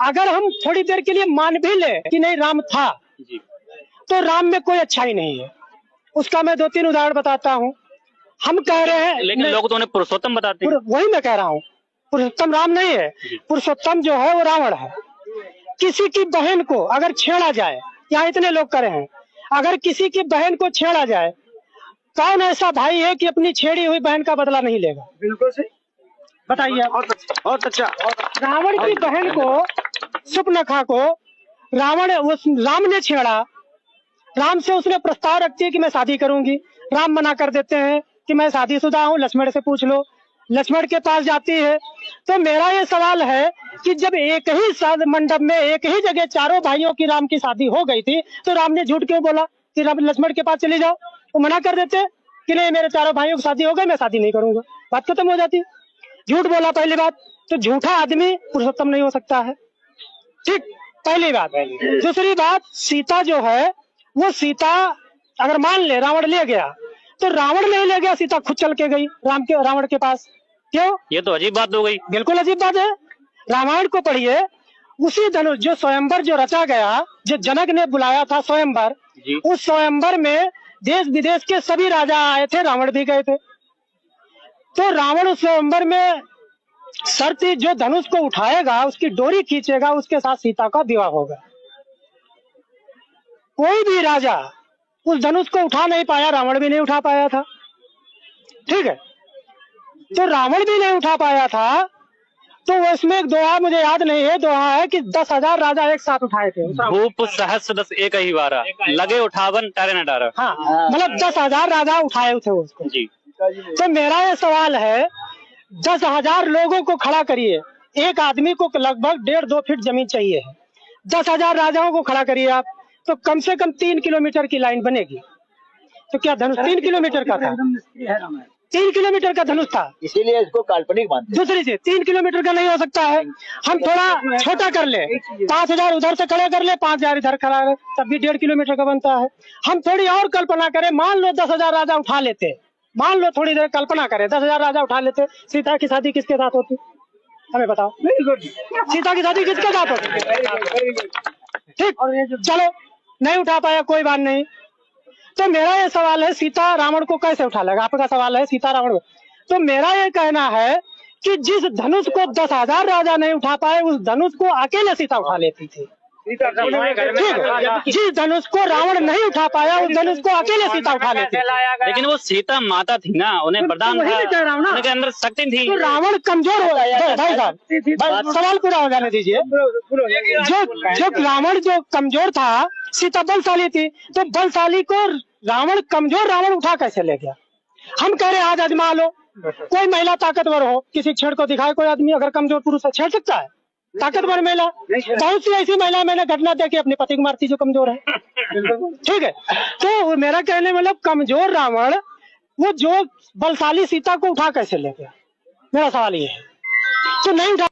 अगर हम थोड़ी देर के लिए मान भी ले कि नहीं राम था जी, तो राम में कोई अच्छाई नहीं है। उसका मैं 2-3 उदाहरण बताता हूँ। हम कह रहे हैं लेकिन लोग तो उन्हें पुरुषोत्तम बताते हैं। वही मैं कह रहा हूँ, पुरुषोत्तम राम नहीं है, पुरुषोत्तम जो है वो रावण है। किसी की बहन को अगर छेड़ा जाए, यहाँ इतने लोग करे हैं, अगर किसी की बहन को छेड़ा जाए, कौन ऐसा भाई है कि अपनी छेड़ी हुई बहन का बदला नहीं लेगा? बिल्कुल सही, बताइए। बहुत अच्छा। रावण की बहन को, सुपनखा को राम ने छेड़ा। राम से उसने प्रस्ताव रखती है कि मैं शादी करूंगी। राम मना कर देते हैं कि मैं शादीशुदा हूँ, लक्ष्मण से पूछ लो। लक्ष्मण के पास जाती है। तो मेरा ये सवाल है कि जब एक ही मंडप में एक ही जगह चारों भाइयों की राम की शादी हो गई थी, तो राम ने झूठ क्यों बोला कि लक्ष्मण के पास चली जाओ? वो मना कर देते कि नहीं, मेरे चारों भाइयों की शादी हो गई, मैं शादी नहीं करूंगा, बात खत्म हो जाती। झूठ बोला पहली बात। तो झूठा आदमी पुरुषोत्तम नहीं हो सकता है, ठीक, पहली बात। दूसरी बात, सीता जो है वो सीता अगर मान ले रावण ले गया, तो रावण नहीं ले गया, सीता खुद चल के गई रावण के पास। क्यों? ये तो अजीब बात हो गई। बिल्कुल अजीब बात है। रामायण को पढ़िए, उसी धनुष जो स्वयंवर जो रचा गया, जो जनक ने बुलाया था स्वयंवर, उस स्वयंवर में देश विदेश के सभी राजा आए थे, रावण भी गए थे। तो रावण उस स्वयंवर में शर्त जो धनुष को उठाएगा, उसकी डोरी खींचेगा, उसके साथ सीता का विवाह होगा। कोई भी राजा उस धनुष को उठा नहीं पाया, रावण भी नहीं उठा पाया था, ठीक है। तो रावण भी नहीं उठा पाया था, तो उसमें एक दोहा मुझे याद नहीं है, दोहा है कि 10,000 राजा एक साथ उठाए थे। भूप सहस्र दस एक ही वारा, लगे उठावन टारे न डारा। हाँ, मतलब 10,000 राजा उठाए थे उसको जी। तो मेरा ये सवाल है, 10,000 लोगों को खड़ा करिए, एक आदमी को लगभग 1.5-2 फीट जमीन चाहिए है। 10,000 राजाओं को खड़ा करिए आप, तो कम से कम 3 किलोमीटर की लाइन बनेगी। तो क्या धनुष 3 किलोमीटर का था? 3 किलोमीटर का धनुष था, इसीलिए इसको काल्पनिक मानते हैं। दूसरी से 3 किलोमीटर का नहीं हो सकता है। हम थोड़ा छोटा कर ले, 5,000 उधर से खड़े कर ले, 5,000 इधर खड़ा है, तब भी 1.5 किलोमीटर का बनता है। हम थोड़ी और कल्पना करें, मान लो 10,000 राजा उठा लेते, मान लो थोड़ी देर कल्पना करें, 10,000 राजा उठा लेते, सीता की शादी किसके साथ होती? हमें बताओ, सीता की शादी किसके साथ होती? ठीक, चलो नहीं उठा पाया, कोई बात नहीं। तो मेरा ये सवाल है, सीता रावण को कैसे उठा लेगा? आपका सवाल है सीता रावण। तो मेरा ये कहना है कि जिस धनुष को 10,000 राजा नहीं उठा पाए, उस धनुष को अकेले सीता उठा लेती थी। जिस धनुष को रावण नहीं उठा पाया, उस धनुष को अकेले सीता उठा लेती। लेकिन वो सीता माता थी ना, उन्हें वरदान था, उनके अंदर शक्ति थी। तो रावण कमजोर हो गया। भाई साहब, सवाल पूरा हो जाने दीजिए। जो रावण जो कमजोर था, सीता बलशाली थी, तो बलशाली को रावण कमजोर रावण उठा कैसे ले गया? हम कह रहे आज आजमा लो, कोई महिला ताकतवर हो, किसी छेड़ को दिखाए कोई आदमी, अगर कमजोर पुरुष है छेड़ सकता है? ताकतवर महिला, बहुत सी ऐसी महिला मैंने घटना देखी अपने पति को मारती जो कमजोर है, ठीक है। तो मेरा कहने मतलब कमजोर रावण वो जो बलशाली सीता को उठा कैसे ले गया? मेरा सवाल ये है। तो नहीं उठा